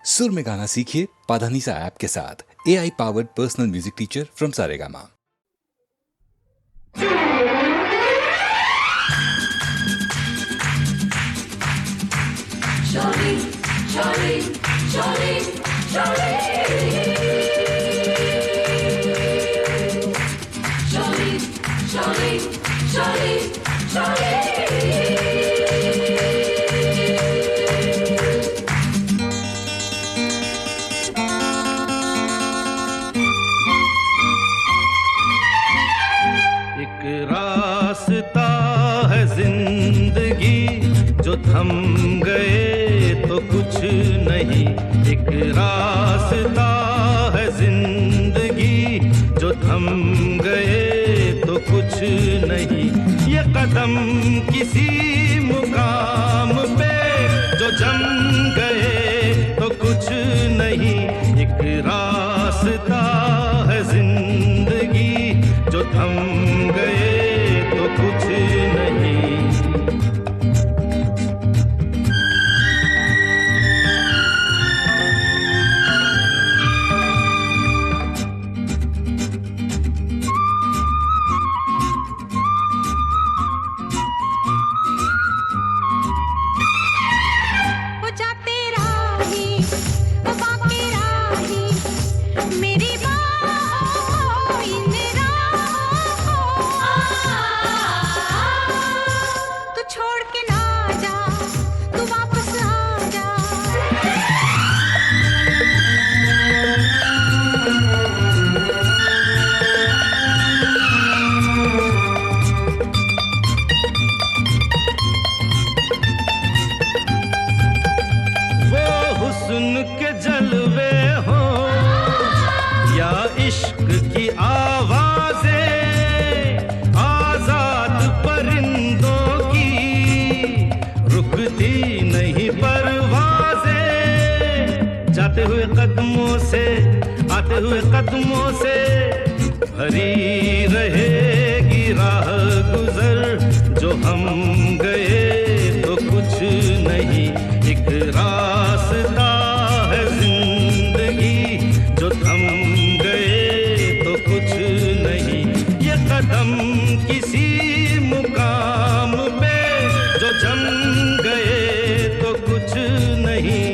सुर में गाना सीखिए पाधानीसा ऐप के साथ। AI powered personal music teacher from Saregama. Jolly, jolly, jolly, jolly. Jolly, jolly, jolly, jolly. एक रास्ता है जिंदगी जो थम गए तो कुछ नहीं। एक रास्ता है जिंदगी जो थम गए तो कुछ नहीं। ये कदम किसी मुकाम पे जो जम गए तो कुछ नहीं। एक रास्ता है जिंदगी जो थम गए तो कुछ नहीं। हुस्न के जलवे हो या इश्क की आवाजें, आजाद परिंदों की रुकती नहीं परवाजें। जाते हुए कदमों से आते हुए कदमों से भरी रहेगी राह गुजर। जो हम गए तो कुछ नहीं। एक रास्ता है जिंदगी जो थम गए तो कुछ नहीं। ये कदम किसी मुकाम पे जो जम गए तो कुछ नहीं।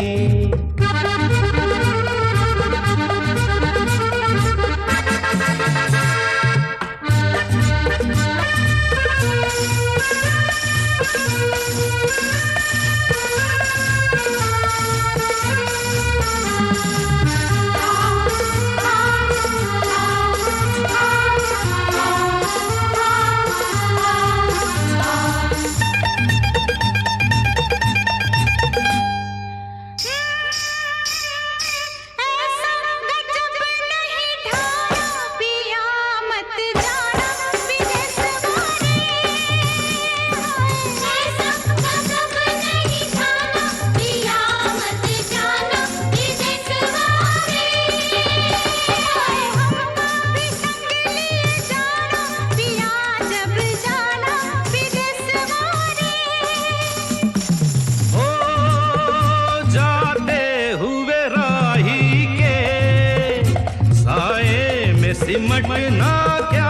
सिमटना क्या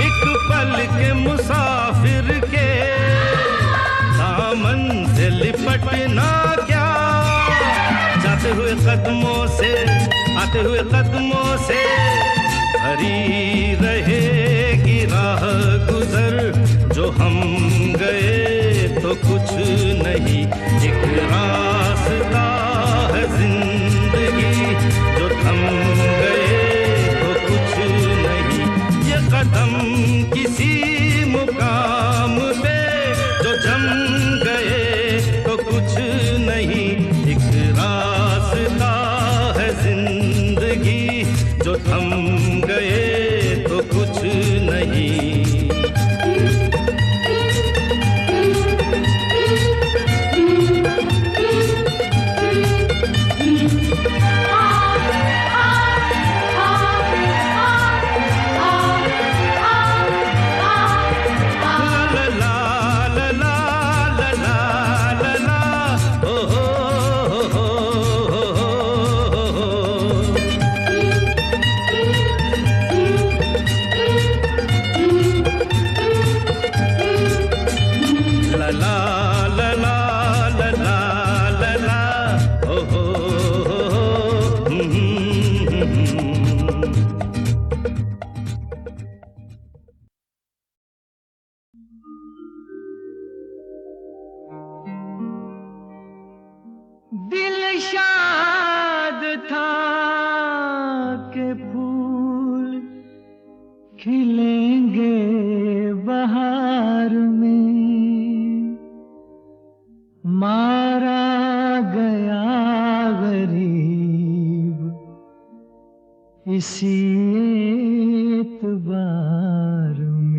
एक पल के मुसाफिर के दामन से लिपटना क्या। जाते हुए कदमों से आते हुए कदमों से भरी रहेगी राह गुजर। जो हम गए तो कुछ नहीं। एक रास्ता है जिंदगी जो थम गए कदम किसी मुकाम पे जो जम गए तो कुछ नहीं। एक रास्ता है जिंदगी जो थम गए तो कुछ नहीं। हो हो दिल शाद था के फूल खिलेंगे बहार में, मारा गया गरीब इसी एतबार में।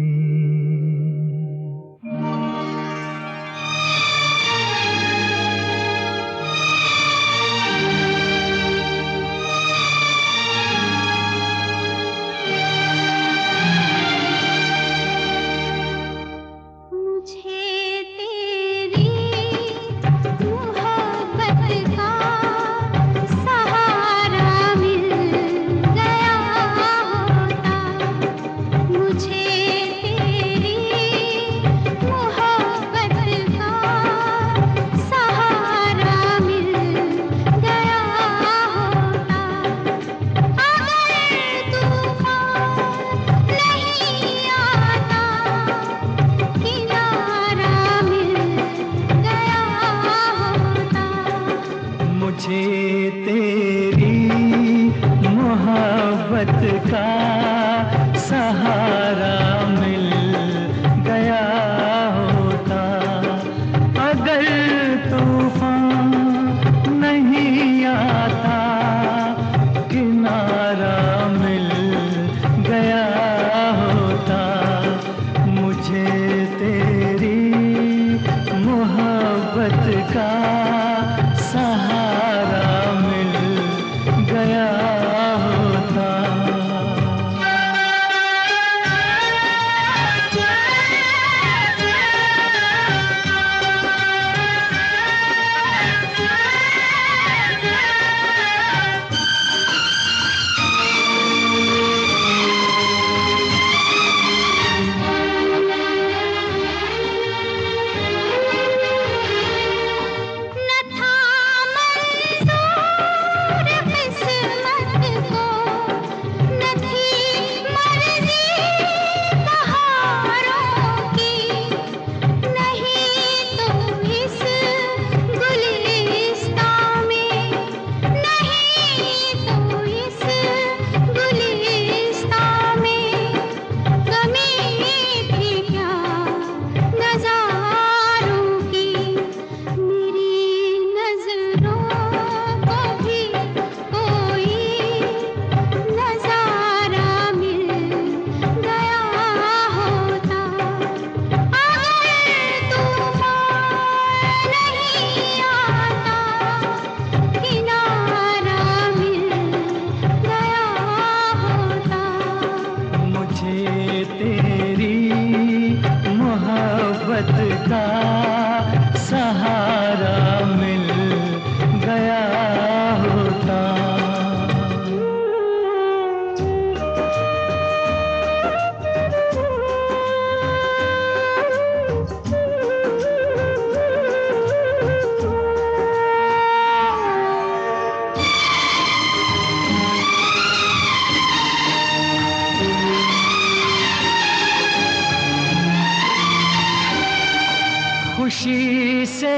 खुशी से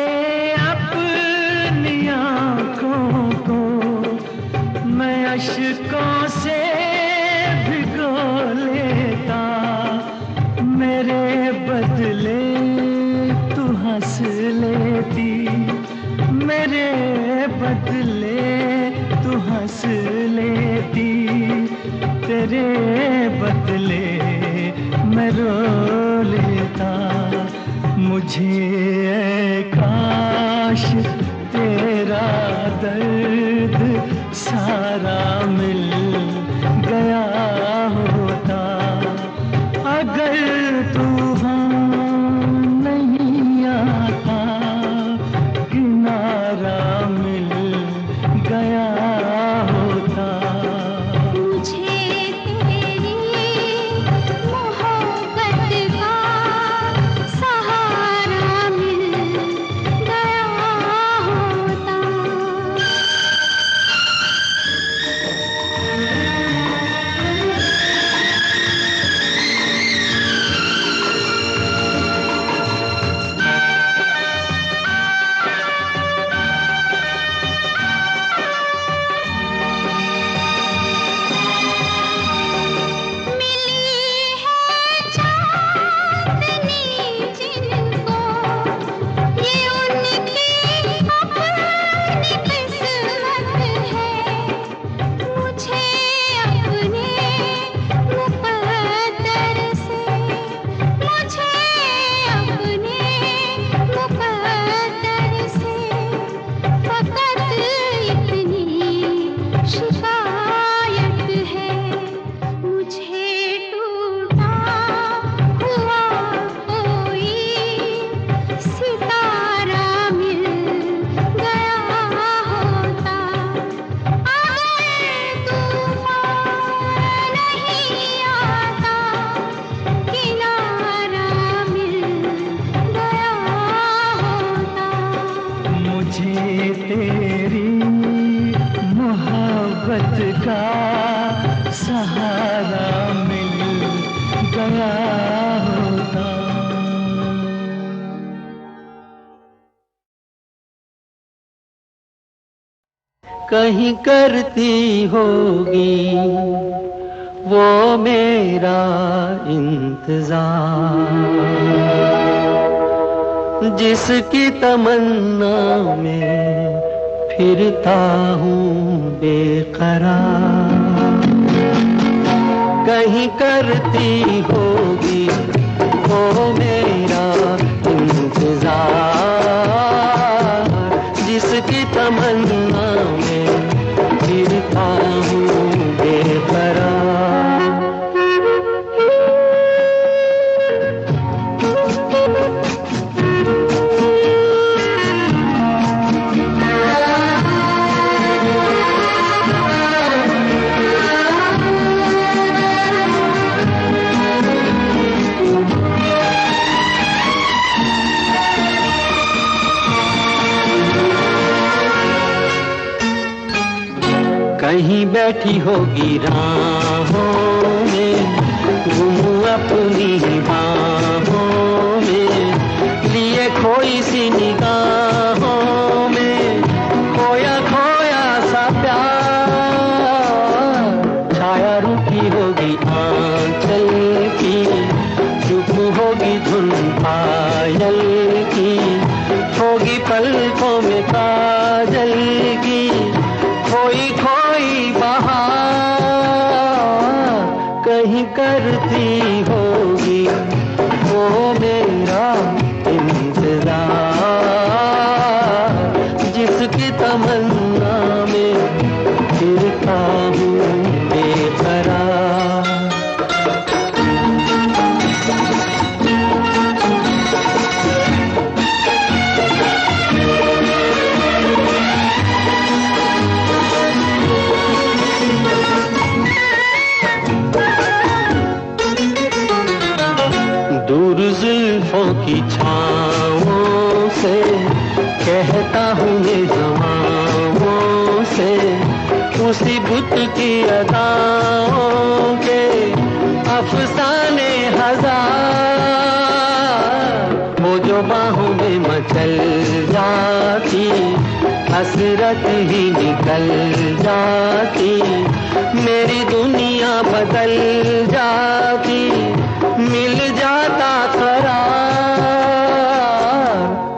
अपनी आँखों को मैं अश्कों से भिगो लेता, मेरे बदले तू हंस लेती, मेरे बदले तू हंस लेती, तेरे बदले मैं रो लेता। मुझे काश तेरा दर्द सारा मिल गया होता, अगर तूफान नहीं आता किनारा मिल गया होता। मोहब्बत का सहारा मिल गया होता। कहीं करती होगी वो मेरा इंतजार, जिसकी तमन्ना में फिरता हूँ बेकरार। कहीं करती होगी वो मेरा इंतजार, जिसकी तमन्ना में फिरता हूँ बेकरार। कहीं बैठी होगी राहों में, गुम अपनी बाहों में, लिए खोई सी निगाहों में, खोया खोया सा प्यार। छाया रुकी होगी आंचल की, चुप होगी धुन पायल की, होगी पलकों में काजल की, खोई खोई बहार। कहीं करती होगी वो मेरा इंतजार, जिसकी तमन्ना में फिरता हूँ बेकरार। दूर जुल्फों की छाँवों से कहता हूँ ये हवाओं से, उसी बुत की अदाओं के अफसाने हजार। वो जो बाहों में मचल जाती, हसरत ही निकल जाती, मेरी दुनिया बदल जाती, मिल जाता करार।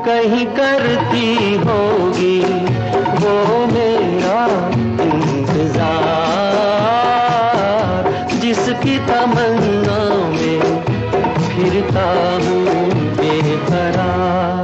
कहीं करती होगी वो मेरा इंतजार, जिसकी तमन्ना में फिरता हूँ बेकरार।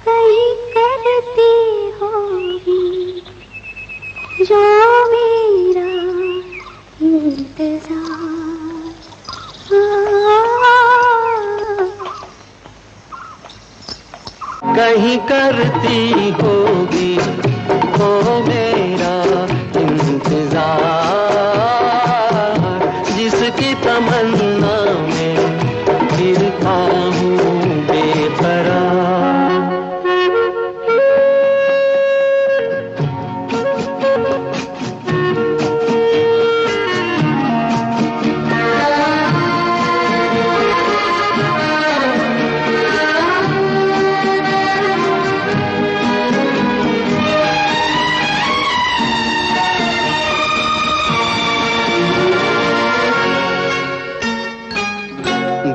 कहीं करती होगी जो मेरा इंतजार। कहीं करती होगी वो मेरा इंतजार, जिसकी तमन्ना में फिरता हूँ बेकरार।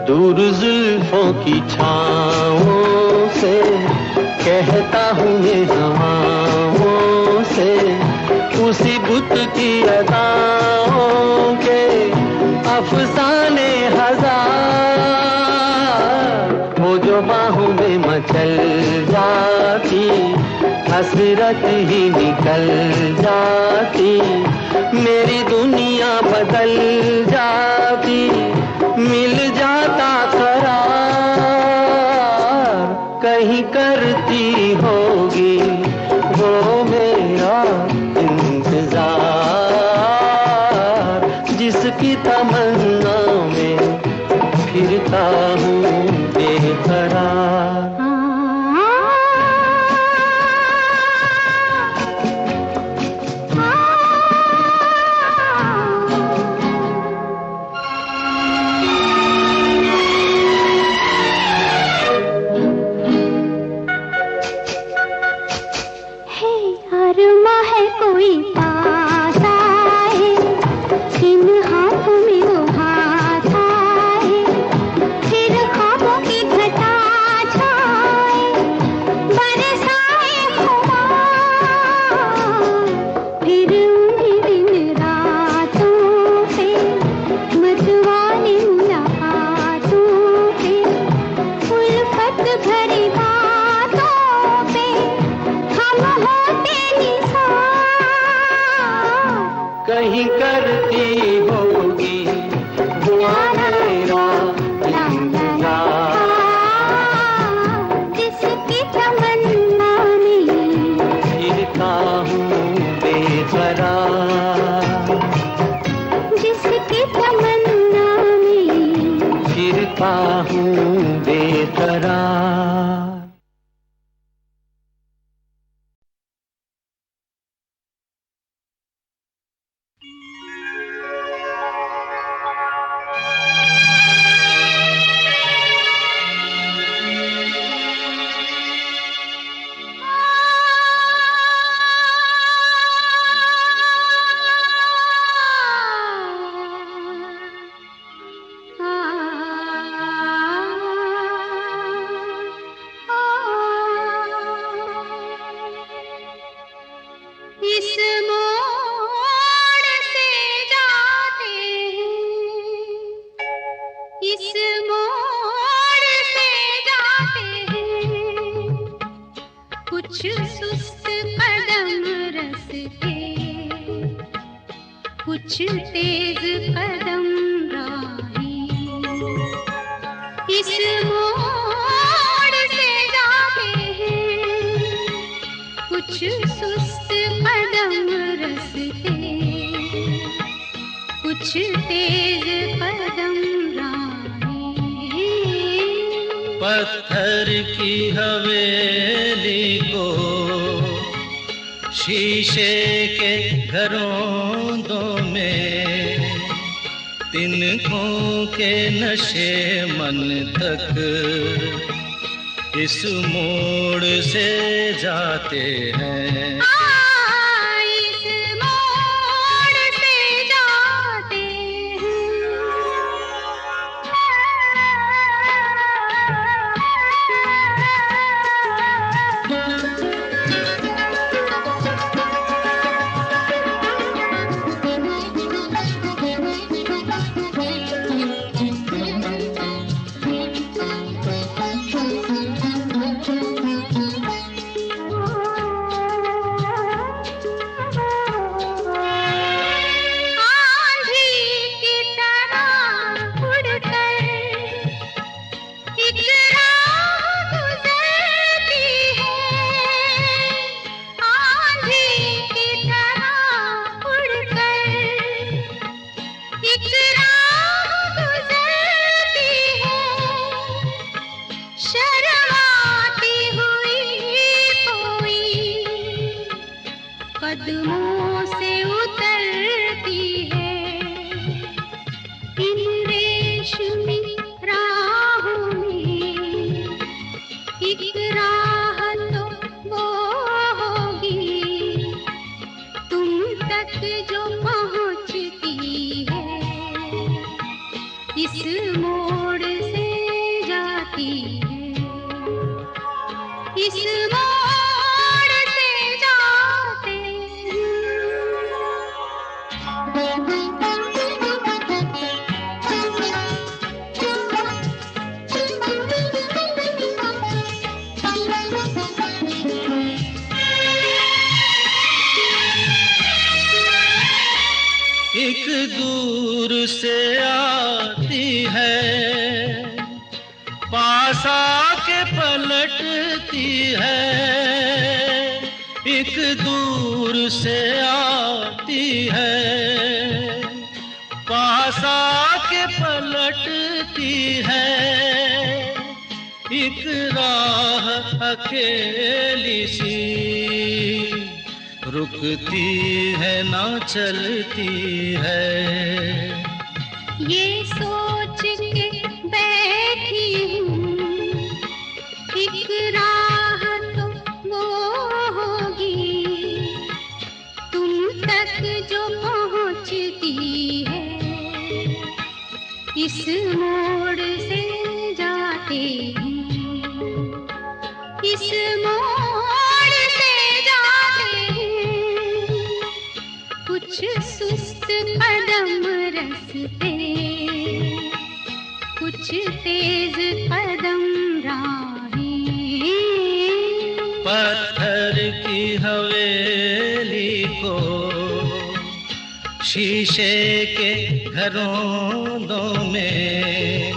दूर जुल्फों की छाँवों से कहता हूँ ये हवाओं से, उसी बुत की अदाओं के अफसाने हजार। वो जो बाहों में मचल जाती, हसरत ही निकल जाती, मेरी दुनिया बदल जाती, मिल जाता फिरता हूँ बेकरार। अरमा है कोई पास आए, इन हाथों में वो हाथ आए, फिर ख्वाबों की घटा छाए, बरसाए खुमार, फिर उन्हीं दिन रातों पे मतवाले मुलाकातों पे, उल्फत भरी बातों पे हम होते कहीं करती होगी दुआ मेरा इंतजार, जिसकी तमन्ना में फिरता हूँ बेकरार, जिसकी तमन्ना में फिरता हूँ बेकरार। इस मोड़ से जाते हैं, इस मोड़ से जाते हैं, कुछ सुस्त कदम रस्ते, कुछ तेज कदम राही, इस मोड़ से जाते हैं, कुछ सुस्त कदम रस्ते, कुछ तेज कदम राही। पत्थर की हवेली को शीशे के घरों में, तिनकों के नशे मन तक इस मोड़ से जाते हैं। इस मोड़ से जाते कदमों से उतरती है, इन रेशमी राहों में एक राह तो वो होगी, तुम तक जो पहुंचती है, इस मोड़ से जाती है, इस मोड़ से जाते एक दूर से आती है, पास आके पलटती है, एक दूर से आती है, पास आके पलटती चलती है एक राह अकेली सी, रुकती है ना चलती है। ये सोच के बैठी हूँ एक राह तो वो होगी तुम तक जो पहुँचती है। इस मोड़ से जाते हैं, इस मोड़ से जाते हैं, कुछ सुस्त कदम रस्ते, कुछ तेज कदम राहें। पत्थर की हवेली को शीशे के घरों में,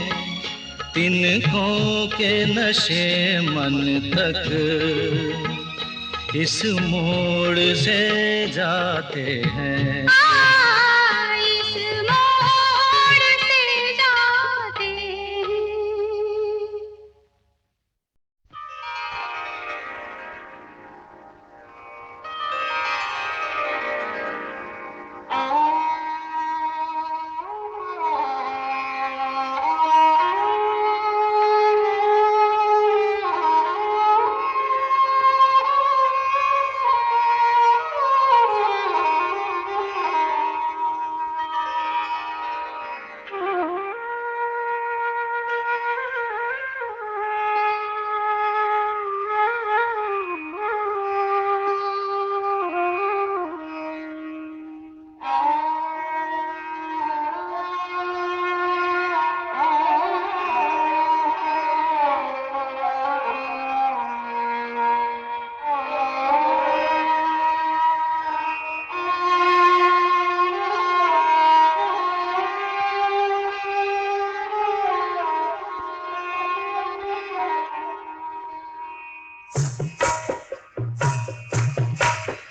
तिनकों के नशे मन तक इस मोड़ से जाते हैं। इस मोड़ से जाते हैं।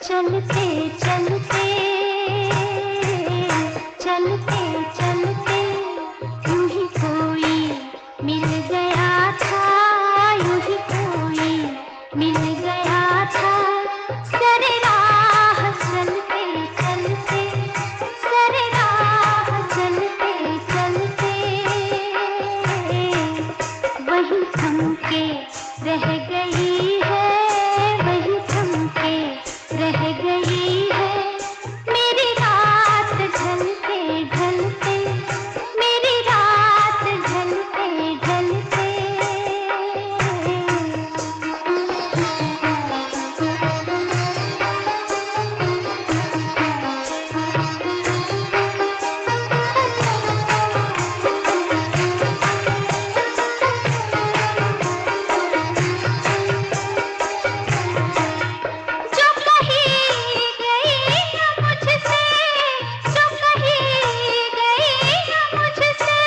चलते चलते चलते चलते यूं ही कोई मिल गया था, यूं ही कोई मिल गया था। सरे राह चलते चलते, सरे राह चलते चलते वही थम के रह गई है, वही थम के रह गई है मेरी रात ढलते ढलते, मेरी रात ढलते ढलते। जो कही गई न मुझसे, जो कही गई न मुझसे,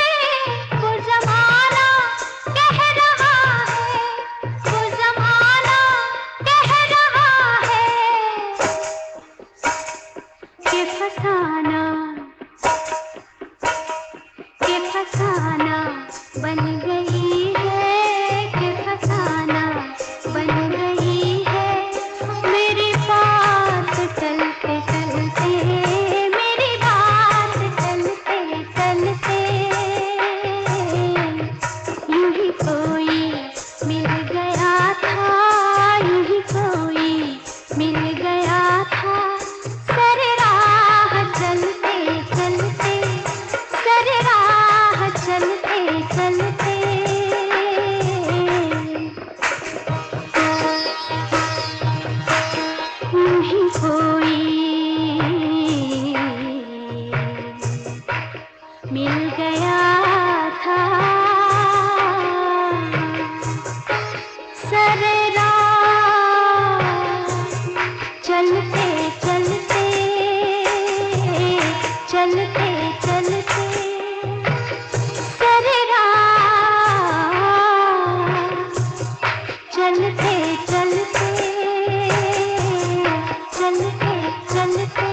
वो ज़माना कह रहा है, वो ज़माना कह रहा है कि फसाना बन गई है, कि फसाना बन गई है मेरी बात चलते चलते, मेरी बात चलते चलते। यूं ही कोई मिल गया था, यूं ही कोई मिल गया था। सरे राह चलते चलते, सरे राह चलते चलते यूं ही कोई मिल गया था। सरे राह चलते चलते, चलते चलते सरे राह चलते चलते, चलते चलते।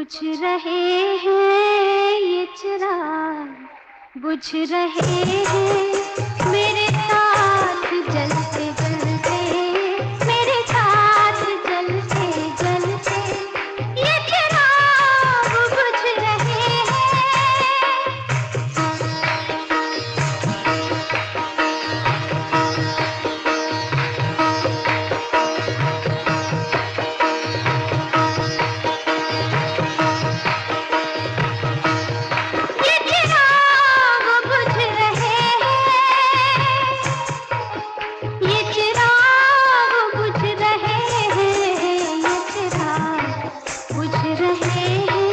बुझ रहे हैं ये चिराग, बुझ रहे हैं मेरे साथ जलते जलते, मेरे साथ जलते जलते ये चिराग बुझ रहे हैं। ये चिराग बुझ रहे हैं, ये चिराग बुझ रहे हैं, ये चिराग बुझ रहे हैं,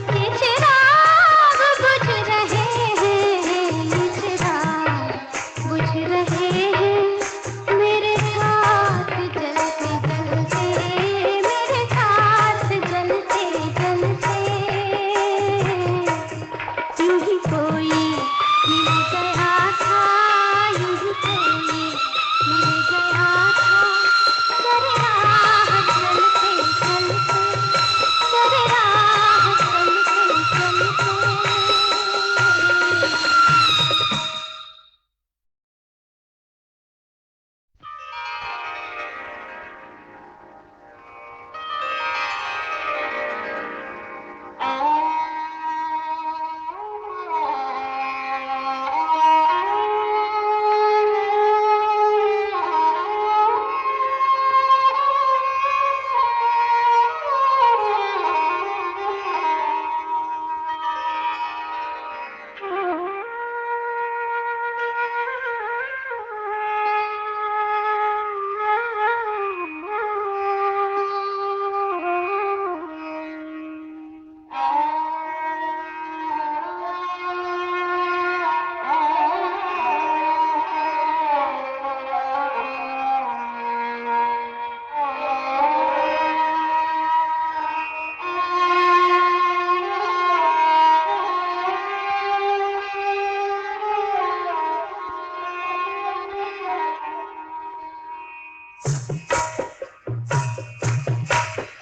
ये चिराग बुझ रहे हैं, ये चिराग बुझ रहे हैं मेरे साथ जलते जलते, मेरे साथ जलते जलते। यूं ही कोई मिल गया था, यूं ही कोई मिल गया था, सरे राह चलते चलते, सरे राह चलते चलते।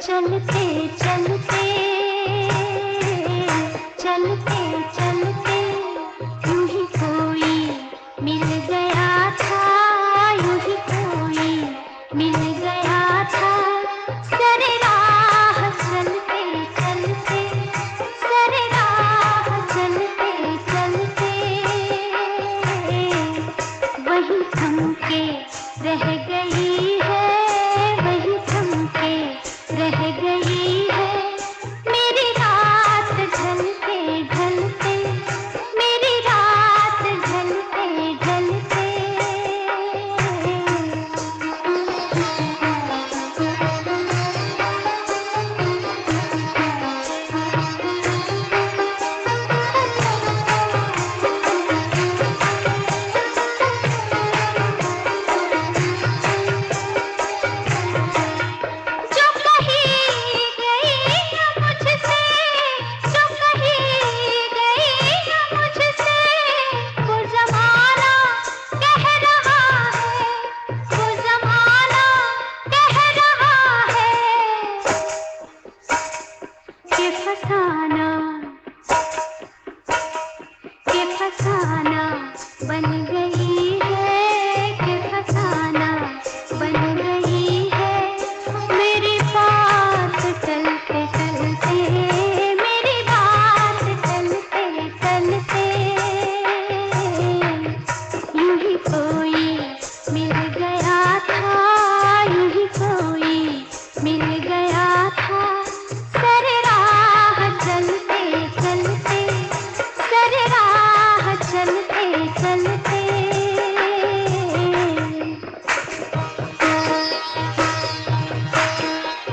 चलते चलते, चलते चलते, यूं ही कोई मिल गया था, यूं ही कोई मिल गया था, सरे राह चलते चलते, सरे राह चलते चलते। वही थम के रह गई है, वही थम के रह गई है मेरी रात ढलते ढलते, मेरी रात ढलते ढलते। जो कहीं गई न मुझसे, जो कहीं गई न मुझसे, वो ज़माना कह रहा है, वो ज़माना कह रहा है कि फसाना, कि फसाना बन गई है, कि फसाना बन गई है मेरी बात चलते चलते, मेरी बात चलते चलते। यूं ही कोई मिल गया था, यूं ही कोई मिल गया था, सरे राह चलते चलते, सरे राह चलते चलते।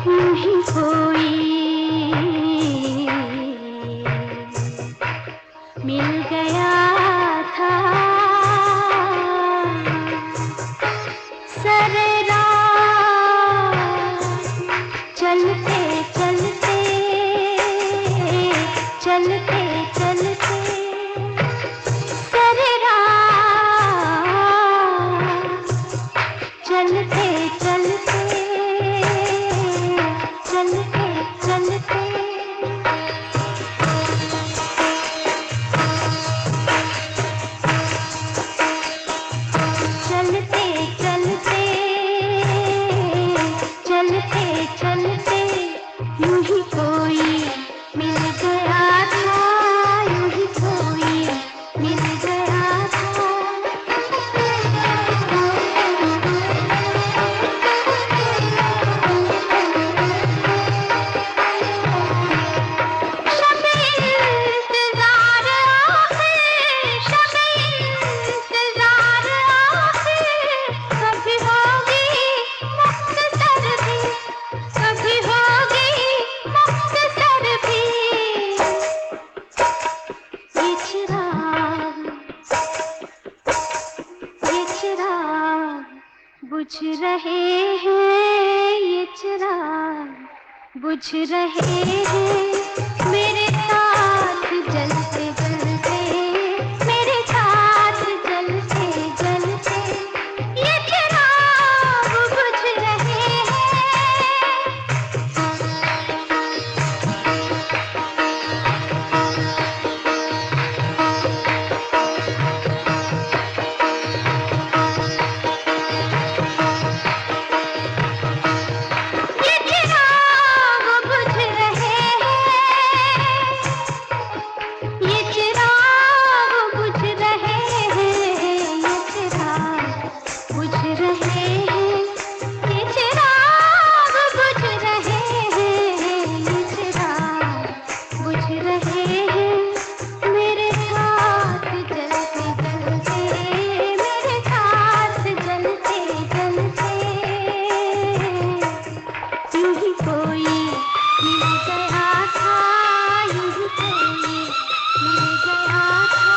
यूं ही कोई मिल गया था, सरे राह चलते चलते, चलते चलते, सरे राह चलते चलते, चलते चलते। बुझ रहे हैं मेरे साथ जलते जलते, मेरे साथ जलते जलते ये चिराग बुझ रहे हैं। ये चिराग बुझ रहे हैं, ये चिराग बुझ रहे हैं, ये चिराग बुझ रहे हैं, ये चिराग बुझ रहे हैं, ये चिराग बुझ रहे हैं मेरे साथ जलते जलते, मेरे साथ जलते जलते। यूं ही कोई मिल गया था, यूं ही कोई मिल गया था,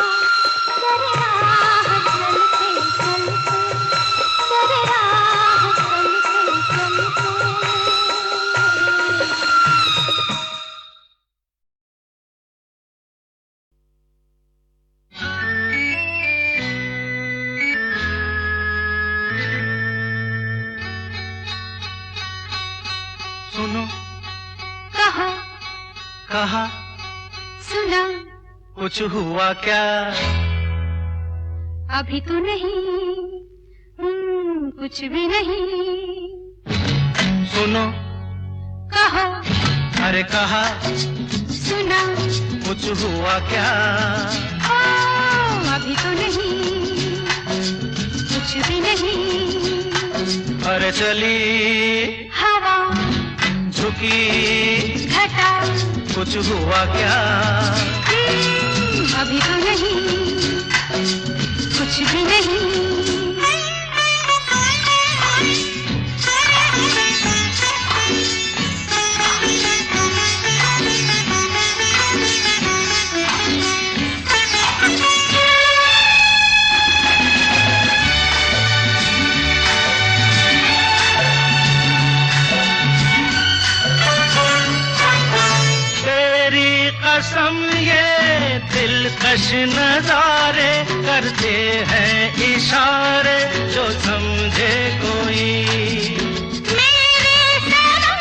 तेरे राह चलते चलते, तेरे राह चलते चलते। सुनो कहा कहा सुना कुछ हुआ क्या? अभी तो नहीं, कुछ भी नहीं। सुनो कहा अरे कहा सुना कुछ हुआ क्या? अभी तो नहीं, कुछ भी नहीं। अरे चली हवा झुकी घटा कुछ हुआ क्या? अभी तो नहीं, कुछ भी नहीं। तेरी कसम ये दिलकश नजारे करते हैं इशारे जो समझे कोई। मेरे सनम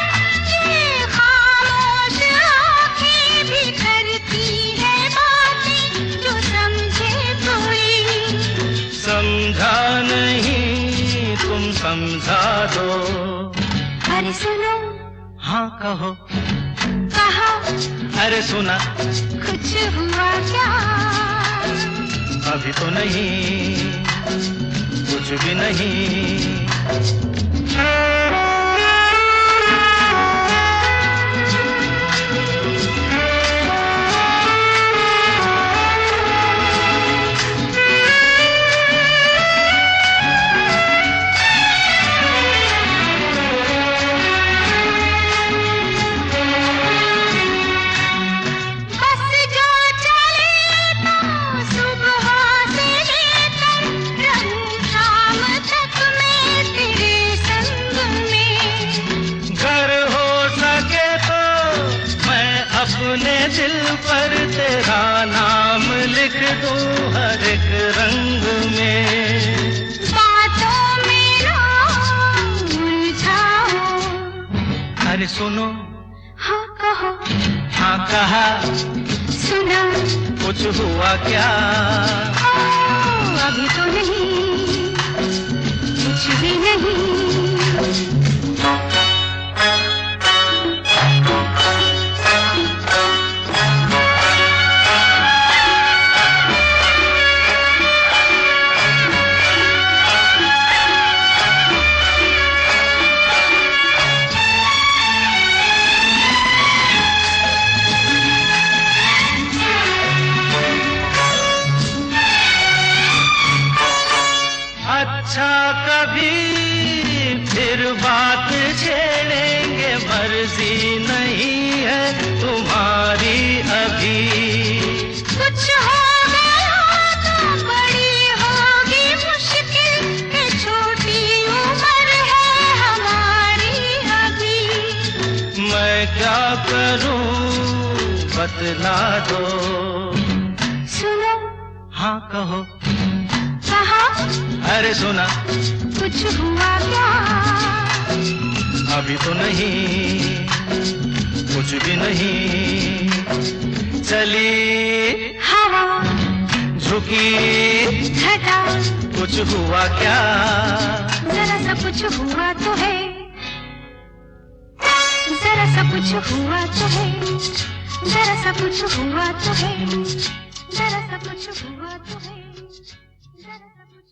ये खामोश आँखें भी करती है बातें जो समझे कोई। समझा नहीं तुम समझा दो। अरे सुनो हाँ कहो कहा अरे सुना कुछ हुआ क्या? अभी तो नहीं कुछ भी नहीं। बस जो चले तो सुबह से लेकर रंग शाम तक मैं तेरे संग में। घर हो सके तो मैं अपने दिल पर तेरा नाम लिख दूं हर एक रंग में। बातों में ना उलझाओ। अरे सुनो हाँ कहो हाँ कहा सुना कुछ हुआ क्या? अभी तो नहीं, कुछ भी नहीं। अच्छा कभी फिर बात मैं क्या करूं बतला दो। सुनो, हाँ कहो। कहा अरे सुना। कुछ हुआ क्या? अभी तो नहीं, कुछ भी नहीं। चली हवा, झुकी घटा, कुछ हुआ क्या? जरा सा कुछ हुआ तो है, जरा सा कुछ हुआ तो है, जरा सा कुछ हुआ तो है, जरा सा कुछ हुआ तो है, जरा सा कुछ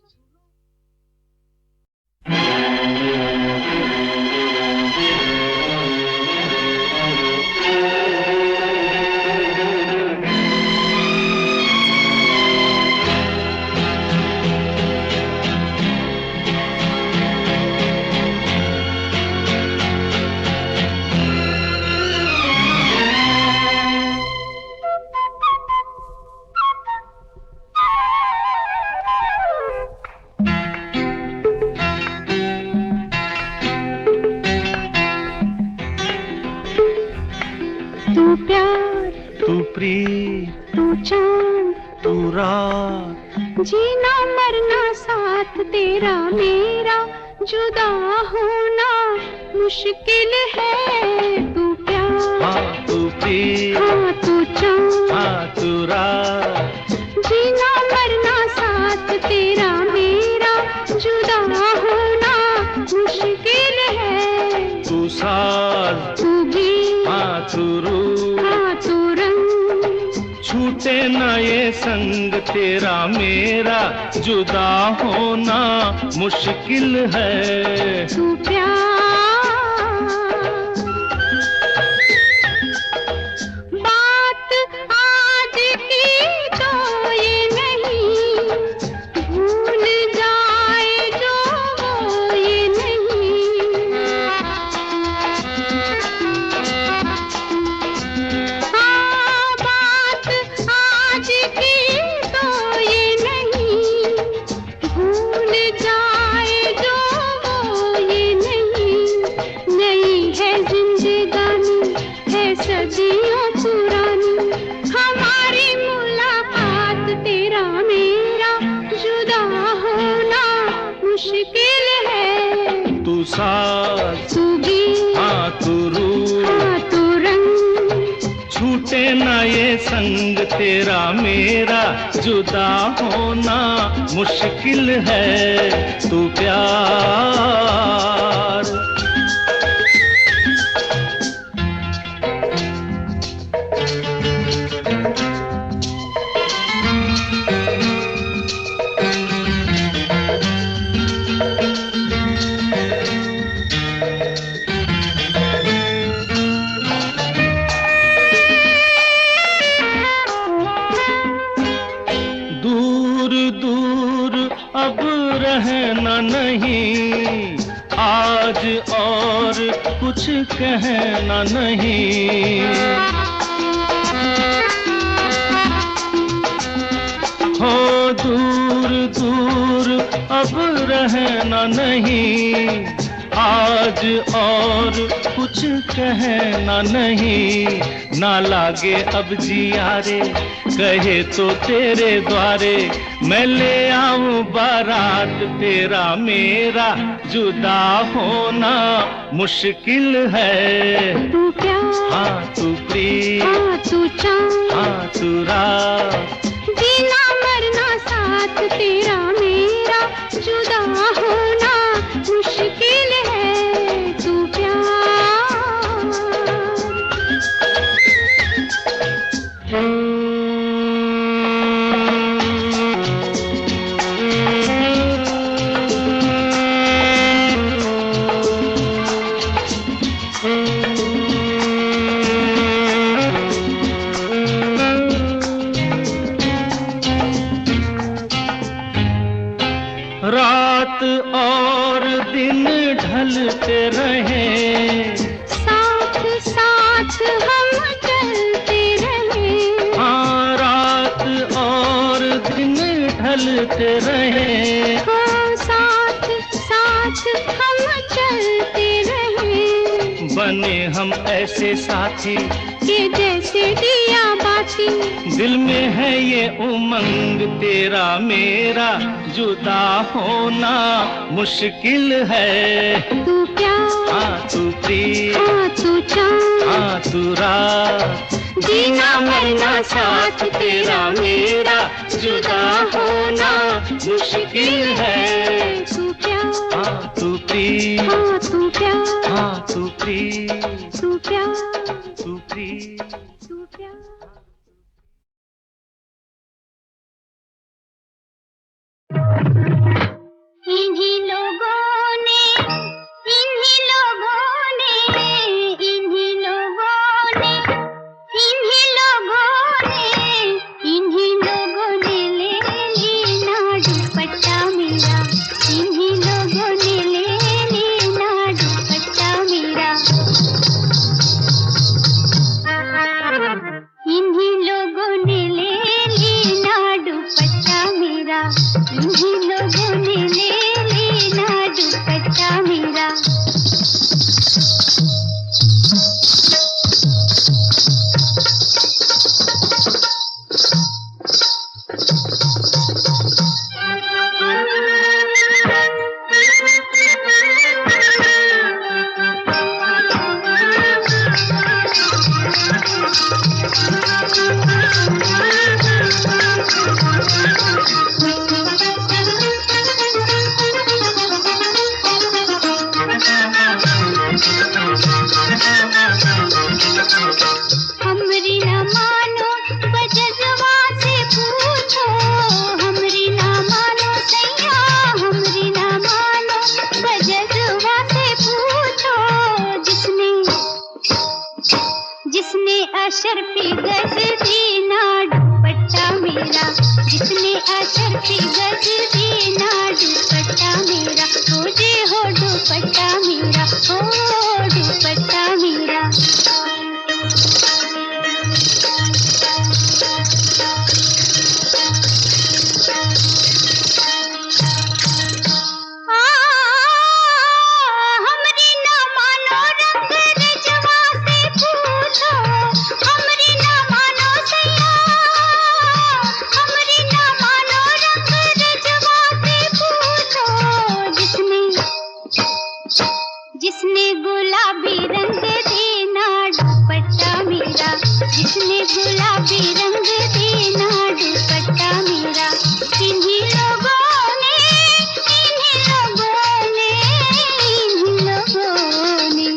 तू प्यार, तू प्रीत, तू चांद, तू रात, जीना मरना साथ तेरा मेरा, जुदा होना मुश्किल है। तू प्यार, हाँ तू प्रीत, हाँ तू चांद, हाँ तू रात, जीना मरना साथ तेरा मेरा, जुदा होना मुश्किल है। तू साज, तू भी, हाँ तू रूह, हाँ तू रंग, छूटे ना ये संग तेरा मेरा, जुदा होना मुश्किल है। तू प्यार। बात आज की तो ये नहीं, भूल जाए जो वो ये नहीं। हाँ, बात आज की तो ये नहीं, भूल जाए जो वो ये नहीं। नहीं है जिंदगानी, है सदियों पुरानी, हमारी मुलाकात तेरा मेरा, जुदा होना मुश्किल है। तू साज, तू भी, हाँ तू रूह, हाँ तू रंग, छूटे ना ये संग तेरा मेरा, जुदा होना मुश्किल है। तू प्यार। दूर दूर अब रहना नहीं, आज और कुछ कहना नहीं। हो दूर दूर अब रहना नहीं, आज और कुछ कहना नहीं। ना लागे अब जिया रे, कहे तो तेरे द्वारे, मैं ले आऊं बारात तेरा मेरा, जुदा होना मुश्किल है। तू प्यार, हाँ तू प्रीत, हाँ तू चांद, हाँ तू रात, जीना मरना साथ तेरा मेरा, जुदा होना मुश्किल है। तू प्यार। रात बने हम ऐसे साथी कि जैसे दिया बाती। दिल में है ये उमंग तेरा मेरा, जुदा होना मुश्किल है। तू प्यार, हाँ तू प्रिय, हाँ तू चाँद, हाँ तू रात, जीना मरना साथ तेरा मेरा, जुदा होना मुश्किल है। तू प्यार, हाँ तू प्रिय, हाँ तू प्यार, हाँ तू प्रिय, तू प्यार, तू प्रिय। तू प्यार। इन्हीं लोगों ने, इन्हीं लोगों ने, इन्हीं लोगों ने, इन्हीं लोगों ने, इन्हीं लोगों ने ले लेना दुपट्टा मेरा, इन्हीं लोगों ने ले लेना दुपट्टा मेरा। इन्हीं लोगों ने ले लेना दुपट्टा मेरा, इन्हीं लोगों ने ले लेना दुपट्टा मेरा। हमरी न मानो बजजवा से पूछो, हमरी न मानो सैया, हमरी न मानो बजजवा से पूछो। जिसने, जिसने अशरफी गज दीना दुपट्टा मेरा, जिसने अशरफी गज दीना दुपट्टा मेरा, हो जे हो दुपट्टा मेरा, हो दुपट्टा मेरा। हमरी न मानो रंग रजवा से पूछो, हमरी न मानो सैया, हमरी न मानो रंग रजवा से पूछो। जिसने, जिसने गुलाबी रंग देना दुपट्टा मेरा, जिसने गुलाबी रंग देना दुपट्टा मेरा। इन्हीं लोगों ने, इन्हीं लोगों ने, इन्हीं लोगों ने।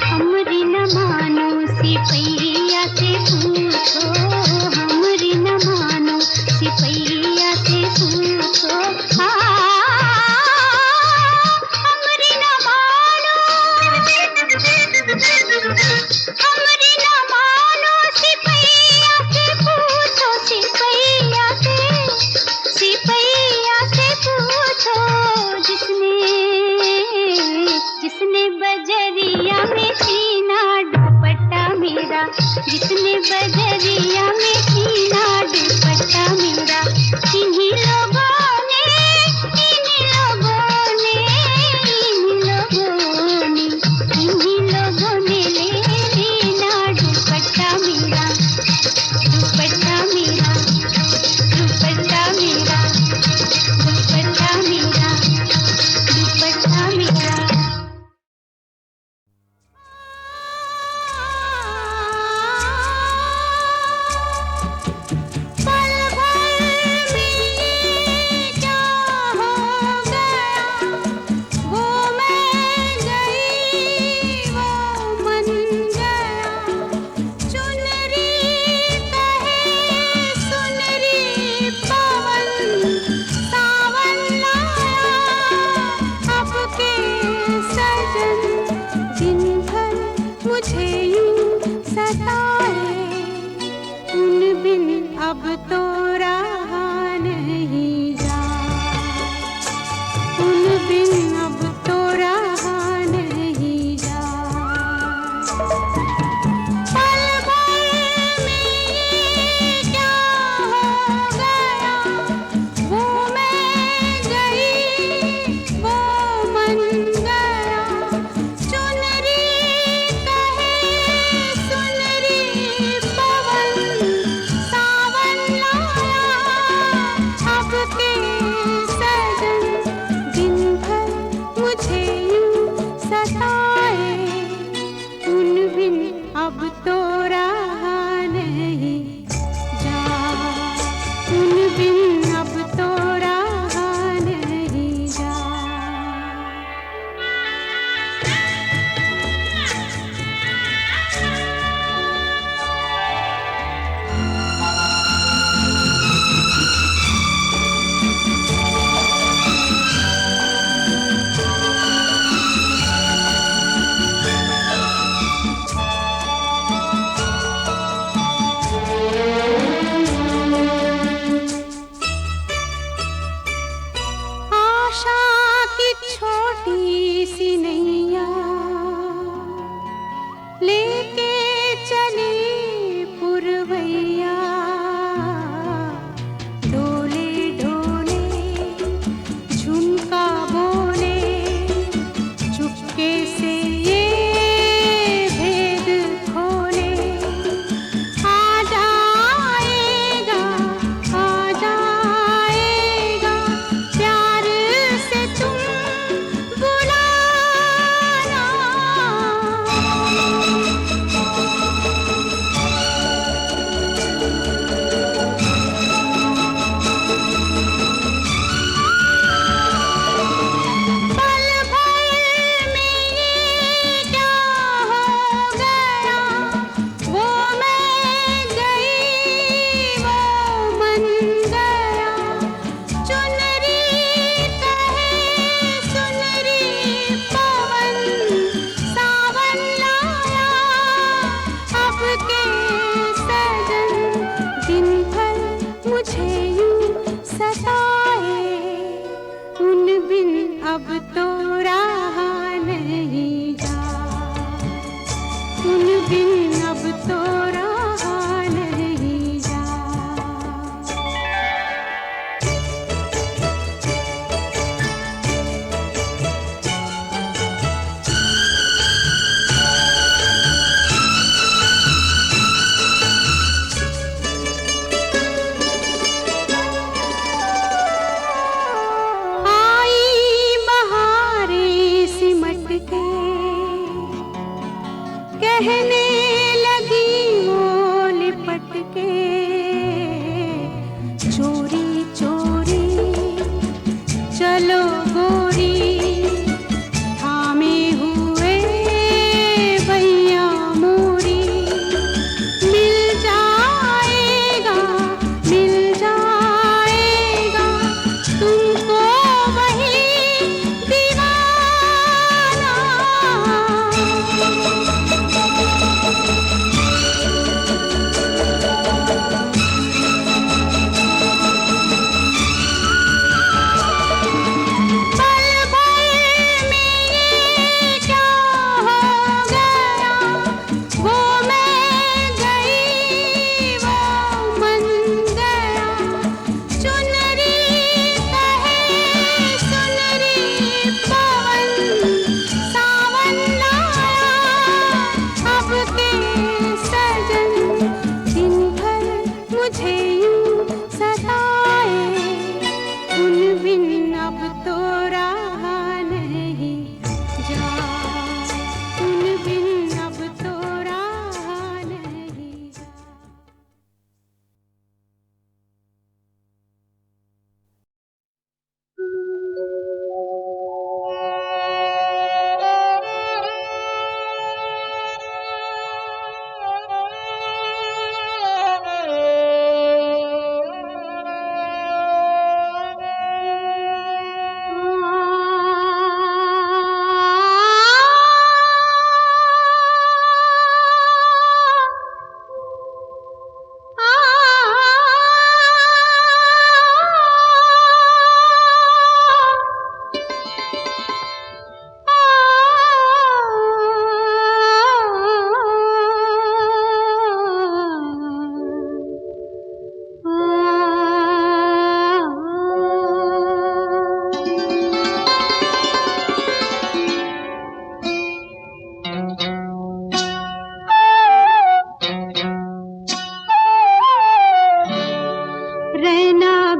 हमरी न मानो सी कहने लगी वो लिपट के, चोरी चोरी चलो गोरी, थामे हुए भैया मोरी। मिल जाएगा तुमको वही दीवाना।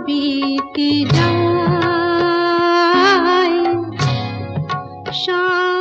बीत जाए शाम